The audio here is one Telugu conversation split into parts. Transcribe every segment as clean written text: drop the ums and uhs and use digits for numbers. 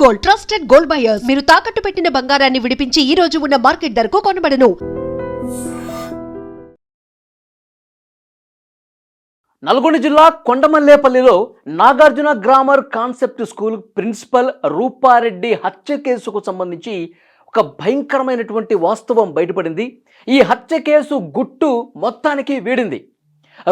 Gold, trusted gold buyers. మీరు తాకట్టు పెట్టిన బంగారాన్ని విడిపించి ఈ రోజు ఉన్న మార్కెట్ ధరకు కొనబడను. నల్గొండ జిల్లా కొండమల్లేపల్లిలో Nagarjuna grammar concept school principal Rupa Reddy హత్య కేసుకు సంబంధించి ఒక భయంకరమైనటువంటి వాస్తవం బయటపడింది. ఈ హత్య కేసు గుట్టు మొత్తానికి వీడింది.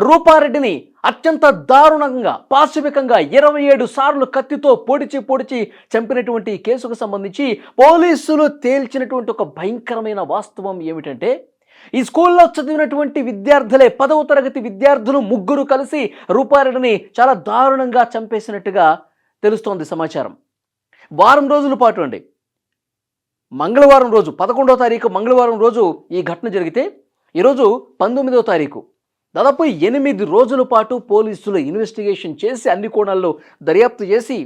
రూపారెడ్డిని అత్యంత దారుణంగా పాశవికంగా 27 సార్లు కత్తితో పొడిచి చంపినటువంటి కేసుకు సంబంధించి పోలీసులు తేల్చినటువంటి ఒక భయంకరమైన వాస్తవం ఏమిటంటే, ఈ స్కూల్లో చదివినటువంటి విద్యార్థులే 10వ తరగతి విద్యార్థులు ముగ్గురు కలిసి రూపారెడ్డిని చాలా దారుణంగా చంపేసినట్టుగా తెలుస్తోంది సమాచారం. వారం రోజుల పాటు అండి, మంగళవారం రోజు 11వ తారీఖు మంగళవారం రోజు ఈ ఘటన జరిగితే ఈరోజు 19వ తారీఖు దాదాపు 8 రోజుల పాటు పోలీసులు ఇన్వెస్టిగేషన్ చేసి అన్ని కోణాల్లో దర్యాప్తు చేసి,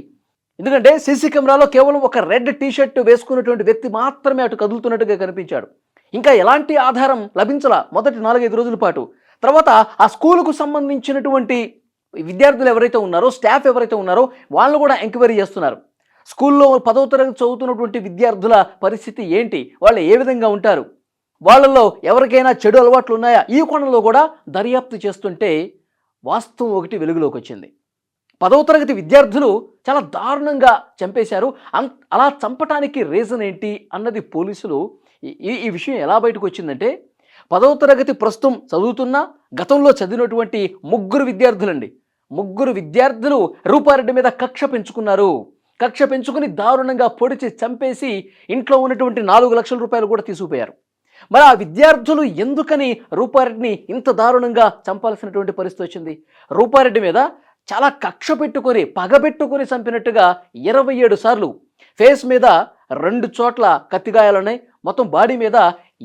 ఎందుకంటే సీసీ కెమెరాలో కేవలం ఒక రెడ్ టీషర్ట్ వేసుకున్నటువంటి వ్యక్తి మాత్రమే అటు కదులుతున్నట్టుగా కనిపించాడు. ఇంకా ఎలాంటి ఆధారం లభించలా మొదటి 4-5 రోజుల పాటు. తర్వాత ఆ స్కూలుకు సంబంధించినటువంటి విద్యార్థులు ఎవరైతే ఉన్నారో, స్టాఫ్ ఎవరైతే ఉన్నారో వాళ్ళను కూడా ఎంక్వైరీ చేస్తున్నారు. స్కూల్లో 10వ తరగతి చదువుతున్నటువంటి విద్యార్థుల పరిస్థితి ఏంటి, వాళ్ళు ఏ విధంగా ఉంటారు, వాళ్ళల్లో ఎవరికైనా చెడు అలవాట్లు ఉన్నాయా, ఈ కోణంలో కూడా దర్యాప్తు చేస్తుంటే వాస్తవం ఒకటి వెలుగులోకి వచ్చింది. 10వ తరగతి విద్యార్థులు చాలా దారుణంగా చంపేశారు. అలా చంపటానికి రీజన్ ఏంటి అన్నది పోలీసులు ఈ విషయం ఎలా బయటకు వచ్చిందంటే, 10వ తరగతి ప్రస్తుతం చదువుతున్న గతంలో చదివినటువంటి ముగ్గురు విద్యార్థులు రూపారెడ్డి మీద కక్ష పెంచుకుని దారుణంగా పొడిచి చంపేసి ఇంట్లో ఉన్నటువంటి 4 లక్షల రూపాయలు కూడా తీసుకుపోయారు. మరి ఆ విద్యార్థులు ఎందుకని రూపారెడ్డిని ఇంత దారుణంగా చంపాల్సినటువంటి పరిస్థితి వచ్చింది? రూపారెడ్డి మీద చాలా కక్ష పెట్టుకొని పగబెట్టుకొని చంపినట్టుగా 27 సార్లు ఫేస్ మీద 2 చోట్ల కత్తిగాయాలున్నాయి. మొత్తం బాడీ మీద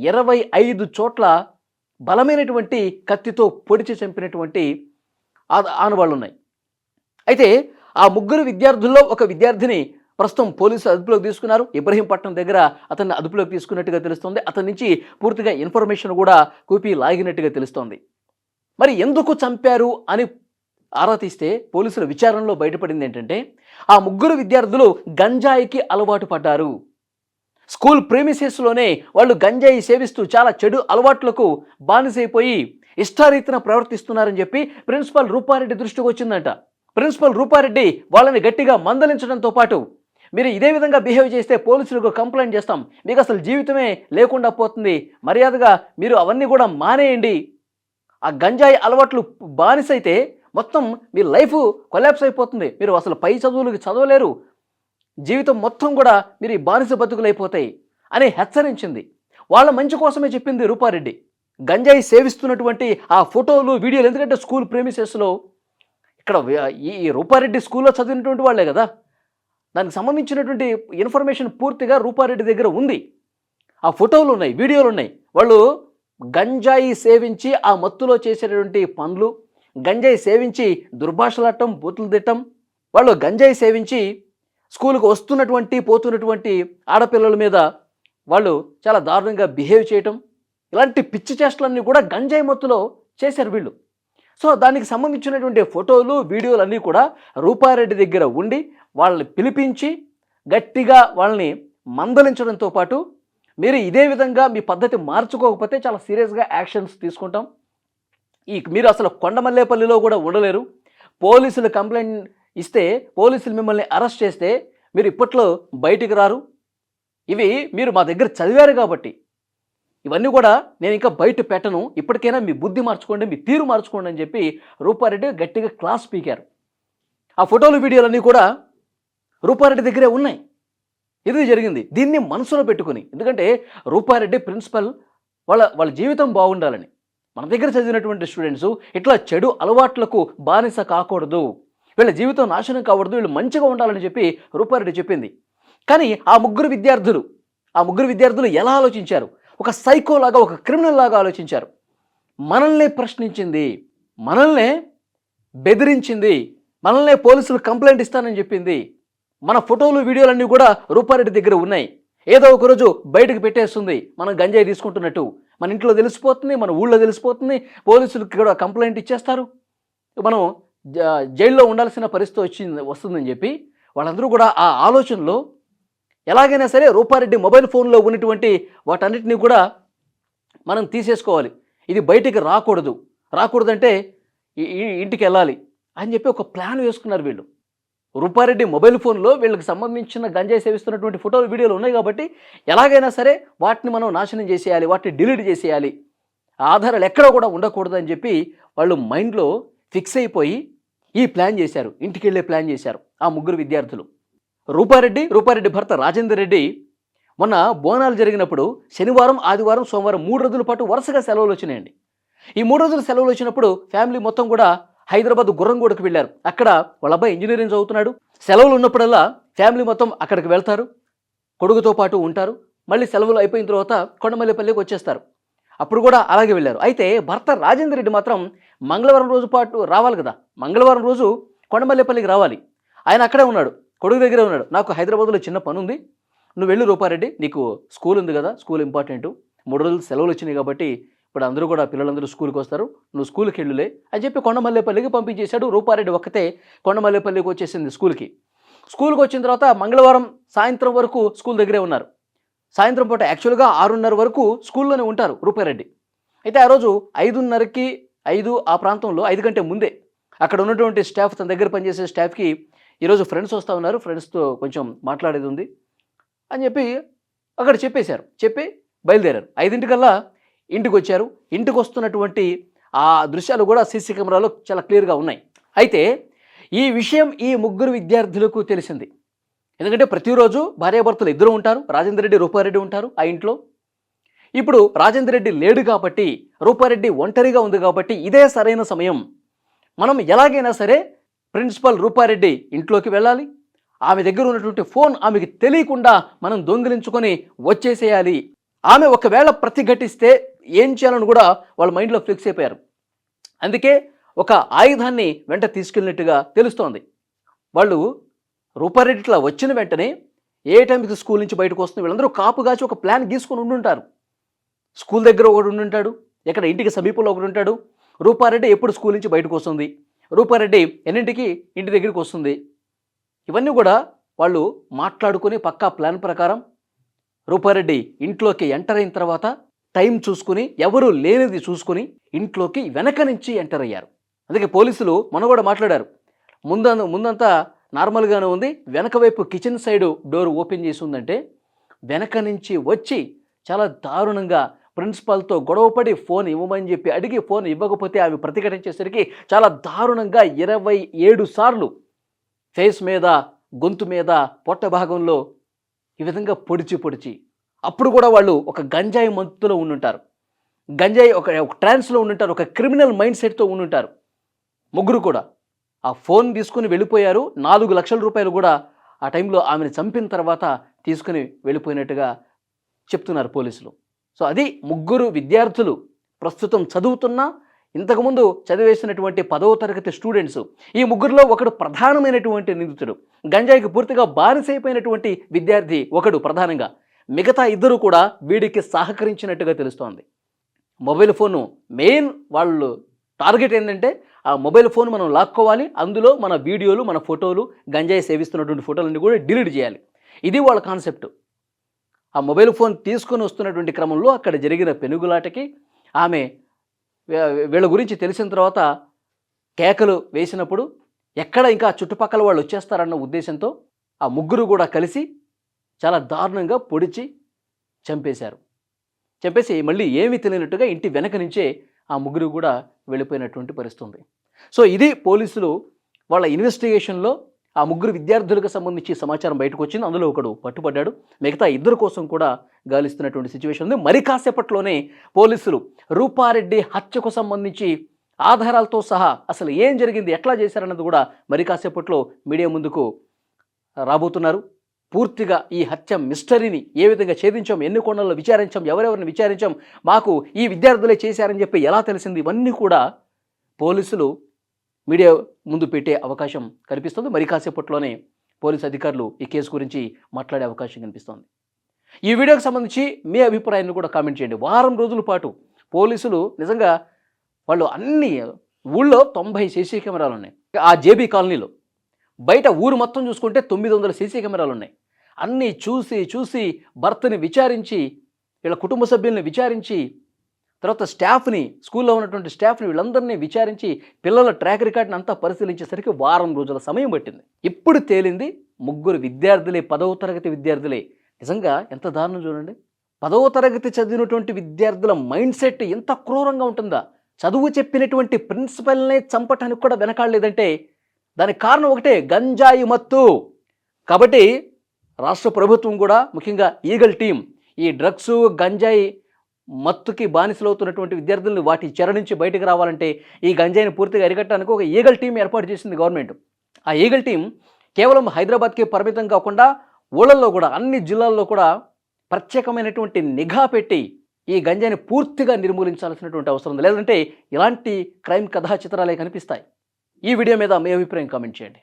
25 చోట్ల బలమైనటువంటి కత్తితో పొడిచి చంపినటువంటి ఆనవాళ్ళు ఉన్నాయి. అయితే ఆ ముగ్గురు విద్యార్థుల్లో ఒక విద్యార్థిని ప్రస్తుతం పోలీసులు అదుపులోకి తీసుకున్నారు. ఇబ్రహీంపట్నం దగ్గర అతన్ని అదుపులోకి తీసుకున్నట్టుగా తెలుస్తోంది. అతని నుంచి పూర్తిగా ఇన్ఫర్మేషన్ కూడా కూపీ లాగినట్టుగా తెలుస్తోంది. మరి ఎందుకు చంపారు అని ఆరా తీస్తే పోలీసుల విచారణలో బయటపడింది ఏంటంటే, ఆ ముగ్గురు విద్యార్థులు గంజాయికి అలవాటు పడ్డారు. స్కూల్ ప్రెమిసెస్లోనే వాళ్ళు గంజాయి సేవిస్తూ చాలా చెడు అలవాట్లకు బానిసైపోయి ఇష్టారీతిన ప్రవర్తిస్తున్నారని చెప్పి ప్రిన్సిపల్ రూపారెడ్డి దృష్టికి వచ్చిందంట. ప్రిన్సిపల్ రూపారెడ్డి వాళ్ళని గట్టిగా మందలించడంతో పాటు, మీరు ఇదే విధంగా బిహేవ్ చేస్తే పోలీసులకు కంప్లైంట్ చేస్తాం, మీకు అసలు జీవితమే లేకుండా పోతుంది, మర్యాదగా మీరు అవన్నీ కూడా మానేయండి, ఆ గంజాయి అలవాట్లు బానిసైతే మొత్తం మీ లైఫ్ కొలాప్స్ అయిపోతుంది, మీరు అసలు పై చదువులకు చదవలేరు, జీవితం మొత్తం కూడా మీరు ఈ బానిస బతుకులైపోతాయి అని హెచ్చరించింది. వాళ్ళ మంచి కోసమే చెప్పింది రూపారెడ్డి. గంజాయి సేవిస్తున్నటువంటి ఆ ఫోటోలు, వీడియోలు, ఎందుకంటే స్కూల్ ప్రెమిసెస్లో ఇక్కడ ఈ రూపారెడ్డి స్కూల్లో చదివినటువంటి వాళ్ళే కదా, దానికి సంబంధించినటువంటి ఇన్ఫర్మేషన్ పూర్తిగా రూపారెడ్డి దగ్గర ఉంది. ఆ ఫోటోలు ఉన్నాయి, వీడియోలు ఉన్నాయి. వాళ్ళు గంజాయి సేవించి ఆ మత్తులో చేసేటటువంటి పనులు, గంజాయి సేవించి దుర్భాషలాడటం, బూతులు తిట్టం, వాళ్ళు గంజాయి సేవించి స్కూల్కి వస్తున్నటువంటి పోతున్నటువంటి ఆడపిల్లల మీద వాళ్ళు చాలా దారుణంగా బిహేవ్ చేయటం, ఇలాంటి పిచ్చి చేష్టలన్నీ కూడా గంజాయి మత్తులో చేశారు వీళ్ళు. సో దానికి సంబంధించినటువంటి ఫోటోలు, వీడియోలు అన్నీ కూడా రూపారెడ్డి దగ్గర ఉండి వాళ్ళని పిలిపించి గట్టిగా వాళ్ళని మందలించడంతో పాటు, మీరు ఇదే విధంగా మీ పద్ధతి మార్చుకోకపోతే చాలా సీరియస్గా యాక్షన్స్ తీసుకుంటాం, మీరు అసలు కొండమల్లేపల్లిలో కూడా ఉండలేరు, పోలీసులు కంప్లైంట్ ఇస్తే పోలీసులు మిమ్మల్ని అరెస్ట్ చేస్తే మీరు ఇప్పట్లో బయటికి రారు, ఇవి మీరు మా దగ్గర చదివారు కాబట్టి ఇవన్నీ కూడా నేను ఇంకా బయట పెట్టను, ఇప్పటికైనా మీ బుద్ధి మార్చుకోండి, మీ తీరు మార్చుకోండి అని చెప్పి రూపారెడ్డి గట్టిగా క్లాస్ పీకారు. ఆ ఫోటోలు, వీడియోలన్నీ కూడా రూపారెడ్డి దగ్గరే ఉన్నాయి. ఇది జరిగింది. దీన్ని మనసులో పెట్టుకుని, ఎందుకంటే రూపారెడ్డి ప్రిన్సిపల్ వాళ్ళ జీవితం బాగుండాలని, మన దగ్గర చదివినటువంటి స్టూడెంట్స్ ఇట్లా చెడు అలవాట్లకు బానిస కాకూడదు, వీళ్ళ జీవితం నాశనం కాకూడదు, వీళ్ళు మంచిగా ఉండాలని చెప్పి రూపారెడ్డి చెప్పింది. కానీ ఆ ముగ్గురు విద్యార్థులు ఎలా ఆలోచించారు? ఒక సైకోలాగా, ఒక క్రిమినల్ లాగా ఆలోచించారు. మనల్నే ప్రశ్నించింది, మనల్నే బెదిరించింది, మనల్నే పోలీసులు కంప్లైంట్ ఇస్తానని చెప్పింది. మన ఫోటోలు, వీడియోలన్నీ కూడా రూపారెడ్డి దగ్గర ఉన్నాయి. ఏదో ఒకరోజు బయటకు పెట్టేస్తుంది మనం గంజాయి తీసుకుంటున్నట్టు, మన ఇంట్లో తెలిసిపోతుంది, మన ఊళ్ళో తెలిసిపోతుంది, పోలీసులకు కూడా కంప్లైంట్ ఇచ్చేస్తారు, మనం జైల్లో ఉండాల్సిన పరిస్థితి వస్తుందని చెప్పి వాళ్ళందరూ కూడా ఆ ఆలోచనలో ఎలాగైనా సరే రూపారెడ్డి మొబైల్ ఫోన్లో ఉన్నటువంటి వాటన్నిటిని కూడా మనం తీసేసుకోవాలి, ఇది బయటికి రాకూడదంటే ఇంటికి వెళ్ళాలి అని చెప్పి ఒక ప్లాన్ వేసుకున్నారు వీళ్ళు. రూపారెడ్డి మొబైల్ ఫోన్లో వీళ్ళకి సంబంధించిన గంజాయి సేవిస్తున్నటువంటి ఫోటోలు వీడియోలు ఉన్నాయి కాబట్టి ఎలాగైనా సరే వాటిని మనం నాశనం చేసేయాలి, వాటిని డిలీట్ చేసేయాలి, ఆధారాలు ఎక్కడ కూడా ఉండకూడదు అని చెప్పి వాళ్ళు మైండ్లో ఫిక్స్ అయిపోయి ఈ ప్లాన్ చేశారు, ఇంటికి వెళ్ళే ప్లాన్ చేశారు ఆ ముగ్గురు విద్యార్థులు. రూపారెడ్డి భర్త రాజేందర్ రెడ్డి మొన్న బోనాలు జరిగినప్పుడు శనివారం, ఆదివారం, సోమవారం 3 రోజుల పాటు వరుసగా సెలవులు వచ్చినాయండి. ఈ 3 రోజుల సెలవులు వచ్చినప్పుడు ఫ్యామిలీ మొత్తం కూడా హైదరాబాద్ గుర్రంగూడకు వెళ్ళారు. అక్కడ వాళ్ళ అబ్బాయి ఇంజనీరింగ్ చదువుతున్నాడు. సెలవులు ఉన్నప్పుడల్లా ఫ్యామిలీ మొత్తం అక్కడికి వెళ్తారు, కొడుకుతో పాటు ఉంటారు. మళ్ళీ సెలవులు అయిపోయిన తర్వాత కొండమల్లేపల్లికి వచ్చేస్తారు. అప్పుడు కూడా అలాగే వెళ్ళారు. అయితే భర్త రాజేందర్ రెడ్డి మాత్రం మంగళవారం రోజు పాటు రావాలి కదా, మంగళవారం రోజు కొండమల్లేపల్లికి రావాలి. ఆయన అక్కడే ఉన్నాడు, కొడుకు దగ్గరే ఉన్నాడు. నాకు హైదరాబాద్లో చిన్న పని ఉంది, నువ్వు వెళ్ళు రూపారెడ్డి, నీకు స్కూల్ ఉంది కదా, స్కూల్ ఇంపార్టెంట్, 3 రోజులు సెలవులు వచ్చినాయి కాబట్టి ఇప్పుడు అందరూ కూడా పిల్లలందరూ స్కూల్కి వస్తారు, నువ్వు స్కూల్కి వెళ్ళులే అని చెప్పి కొండమల్లేపల్లికి పంపించేశాడు. రూపారెడ్డి ఒక్కతే కొండమల్లేపల్లికి వచ్చేసింది స్కూల్కి వచ్చిన తర్వాత మంగళవారం సాయంత్రం వరకు స్కూల్ దగ్గరే ఉన్నారు. సాయంత్రం పూట యాక్చువల్గా 6:30 వరకు స్కూల్లోనే ఉంటారు రూపారెడ్డి. అయితే ఆ రోజు 5:30కి 5 ఆ ప్రాంతంలో 5 గంటే ముందే అక్కడ ఉన్నటువంటి స్టాఫ్, తన దగ్గర పనిచేసే స్టాఫ్కి ఈరోజు ఫ్రెండ్స్ వస్తూ ఉన్నారు, ఫ్రెండ్స్తో కొంచెం మాట్లాడేది ఉంది అని చెప్పి అక్కడ చెప్పేశారు. చెప్పి బయలుదేరారు. 5 ఇంటికి వచ్చారు. ఇంటికి వస్తున్నటువంటి ఆ దృశ్యాలు కూడా సీసీ కెమెరాలో చాలా క్లియర్గా ఉన్నాయి. అయితే ఈ విషయం ఈ ముగ్గురు విద్యార్థులకు తెలిసింది. ఎందుకంటే ప్రతిరోజు భార్యాభర్తలు ఇద్దరు ఉంటారు, రాజేందర్ రెడ్డి, రూపారెడ్డి ఉంటారు ఆ ఇంట్లో. ఇప్పుడు రాజేందర్ రెడ్డి లేడు కాబట్టి, రూపారెడ్డి ఒంటరిగా ఉంది కాబట్టి ఇదే సరైన సమయం, మనం ఎలాగైనా సరే ప్రిన్సిపల్ రూపారెడ్డి ఇంట్లోకి వెళ్ళాలి, ఆమె దగ్గర ఉన్నటువంటి ఫోన్ ఆమెకి తెలియకుండా మనం దొంగిలించుకొని వచ్చేసేయాలి, ఆమె ఒకవేళ ప్రతిఘటిస్తే ఏం చేయాలని కూడా వాళ్ళ మైండ్లో ఫిక్స్ అయిపోయారు. అందుకే ఒక ఆయుధాన్ని వెంట తీసుకెళ్ళినట్టుగా తెలుస్తోంది. వాళ్ళు రూపారెడ్డి ఇట్లా వచ్చిన వెంటనే ఏ టైంకి స్కూల్ నుంచి బయటకు వస్తుంది, వీళ్ళందరూ కాపుగాచి ఒక ప్లాన్ గీసుకొని ఉండుంటారు. స్కూల్ దగ్గర ఒకడు ఉండుంటాడు, ఇక్కడ ఇంటికి సమీపంలో ఒకడు ఉంటాడు. రూపారెడ్డి ఎప్పుడు స్కూల్ నుంచి బయటకు వస్తుంది, రూపారెడ్డి ఎన్నింటికి ఇంటి దగ్గరికి వస్తుంది, ఇవన్నీ కూడా వాళ్ళు మాట్లాడుకుని పక్కా ప్లాన్ ప్రకారం రూపారెడ్డి ఇంట్లోకి ఎంటర్ అయిన తర్వాత టైం చూసుకుని, ఎవరు లేనిది చూసుకుని ఇంట్లోకి వెనక నుంచి ఎంటర్ అయ్యారు. అందుకే పోలీసులు మొన్న కూడా మాట్లాడారు, ముందంతా నార్మల్గానే ఉంది, వెనక వైపు కిచెన్ సైడు డోర్ ఓపెన్ చేసి ఉందంటే వెనక నుంచి వచ్చి చాలా దారుణంగా ప్రిన్సిపాల్తో గొడవపడి ఫోన్ ఇవ్వమని చెప్పి అడిగి ఫోన్ ఇవ్వకపోతే ఆమె ప్రతిఘటించేసరికి చాలా దారుణంగా 27 సార్లు ఫేస్ మీద, గొంతు మీద, పొట్ట భాగంలో ఈ విధంగా పొడిచి అప్పుడు కూడా వాళ్ళు ఒక గంజాయి మంతులో ఉండుంటారు, గంజాయి ఒక ట్రాన్స్లో ఉండుంటారు, ఒక క్రిమినల్ మైండ్ సెట్తో ఉండుంటారు. ముగ్గురు కూడా ఆ ఫోన్ తీసుకుని వెళ్ళిపోయారు. 4 లక్షల రూపాయలు కూడా ఆ టైంలో ఆమెను చంపిన తర్వాత తీసుకుని వెళ్ళిపోయినట్టుగా చెప్తున్నారు పోలీసులు. సో అది ముగ్గురు విద్యార్థులు ప్రస్తుతం చదువుతున్నా, ఇంతకుముందు చదివేసినటువంటి 10వ తరగతి స్టూడెంట్స్. ఈ ముగ్గురులో ఒకడు ప్రధానమైనటువంటి నిందితుడు, గంజాయికి పూర్తిగా బానిసైపోయినటువంటి విద్యార్థి ఒకడు ప్రధానంగా. మిగతా ఇద్దరు కూడా వీడికి సహకరించినట్టుగా తెలుస్తోంది. మొబైల్ ఫోను మెయిన్ వాళ్ళు టార్గెట్ ఏంటంటే ఆ మొబైల్ ఫోన్ మనం లాక్కోవాలి, అందులో మన వీడియోలు, మన ఫోటోలు, గంజాయి సేవిస్తున్నటువంటి ఫోటోలన్నీ కూడా డిలీట్ చేయాలి. ఇది వాళ్ళ కాన్సెప్ట్. ఆ మొబైల్ ఫోన్ తీసుకొని వస్తున్నటువంటి క్రమంలో అక్కడ జరిగిన పెనుగులాటకి ఆమె వీళ్ళ గురించి తెలిసిన తర్వాత కేకలు వేసినప్పుడు ఎక్కడ ఇంకా చుట్టుపక్కల వాళ్ళు వచ్చేస్తారన్న ఉద్దేశంతో ఆ ముగ్గురు కూడా కలిసి చాలా దారుణంగా పొడిచి చంపేసి మళ్ళీ ఏమీ తెలియనట్టుగా ఇంటి వెనక నుంచే ఆ ముగ్గురు కూడా వెళ్ళిపోయినటువంటి పరిస్థితి ఉంది. సో ఇది పోలీసులు వాళ్ళ ఇన్వెస్టిగేషన్లో ఆ ముగ్గురు విద్యార్థులకు సంబంధించి సమాచారం బయటకు వచ్చింది. అందులో ఒకడు పట్టుబడ్డాడు, మిగతా ఇద్దరు కోసం కూడా గాలిస్తున్నటువంటి సిచ్యువేషన్ ఉంది. మరి కాసేపట్లోనే పోలీసులు రూపారెడ్డి హత్యకు సంబంధించి ఆధారాలతో సహా అసలు ఏం జరిగింది, ఎట్లా చేశారన్నది కూడా మరి కాసేపట్లో మీడియా ముందుకు రాబోతున్నారు. పూర్తిగా ఈ హత్య మిస్టరీని ఏ విధంగా ఛేదించాం, ఎన్ని కోణాల్లో విచారించాం, ఎవరెవరిని విచారించాం, మాకు ఈ విద్యార్థులే చేశారని చెప్పి ఎలా తెలిసింది, ఇవన్నీ కూడా పోలీసులు మీడియా ముందు పెట్టే అవకాశం కనిపిస్తుంది. మరి కాసేపట్లోనే పోలీసు అధికారులు ఈ కేసు గురించి మాట్లాడే అవకాశం కనిపిస్తోంది. ఈ వీడియోకి సంబంధించి మీ అభిప్రాయాన్ని కూడా కామెంట్ చేయండి. వారం రోజుల పాటు పోలీసులు నిజంగా వాళ్ళు అన్ని ఊళ్ళో 90 సీసీ కెమెరాలు ఉన్నాయి. ఆ జేబీ కాలనీలో బయట ఊరు మొత్తం చూసుకుంటే 900 సీసీ కెమెరాలు ఉన్నాయి. అన్నీ చూసి భర్తని విచారించి, వీళ్ళ కుటుంబ సభ్యుల్ని విచారించి, తర్వాత స్టాఫ్ని, స్కూల్లో ఉన్నటువంటి స్టాఫ్ని వీళ్ళందరినీ విచారించి, పిల్లల ట్రాక్ రికార్డ్ని అంతా పరిశీలించేసరికి వారం రోజుల సమయం పట్టింది. ఇప్పుడు తేలింది ముగ్గురు విద్యార్థులే, 10వ తరగతి విద్యార్థులే. నిజంగా ఎంత దారుణం చూడండి. 10వ తరగతి చదివినటువంటి విద్యార్థుల మైండ్ సెట్ ఎంత క్రూరంగా ఉంటుందా? చదువు చెప్పినటువంటి ప్రిన్సిపల్నే చంపటానికి కూడా వెనకాడలేదంటే దానికి కారణం ఒకటే, గంజాయి మత్తు. కాబట్టి రాష్ట్ర ప్రభుత్వం కూడా, ముఖ్యంగా ఈగల్ టీం, ఈ డ్రగ్స్ గంజాయి మత్తుకి బానిసలవుతున్నటువంటి విద్యార్థులను వాటి చెర నుంచి బయటకు రావాలంటే, ఈ గంజాయిని పూర్తిగా అరికట్టడానికి ఒక ఈగల్ టీం ఏర్పాటు చేసింది గవర్నమెంట్. ఆ ఈగల్ టీం కేవలం హైదరాబాద్కి పరిమితం కాకుండా ఊళ్ళల్లో కూడా, అన్ని జిల్లాల్లో కూడా ప్రత్యేకమైనటువంటి నిఘా పెట్టి ఈ గంజాయిని పూర్తిగా నిర్మూలించాల్సినటువంటి అవసరం ఉంది. లేదంటే ఇలాంటి క్రైమ్ కథా చిత్రాలే కనిపిస్తాయి. ఈ వీడియో మీద మీ అభిప్రాయం కామెంట్ చేయండి.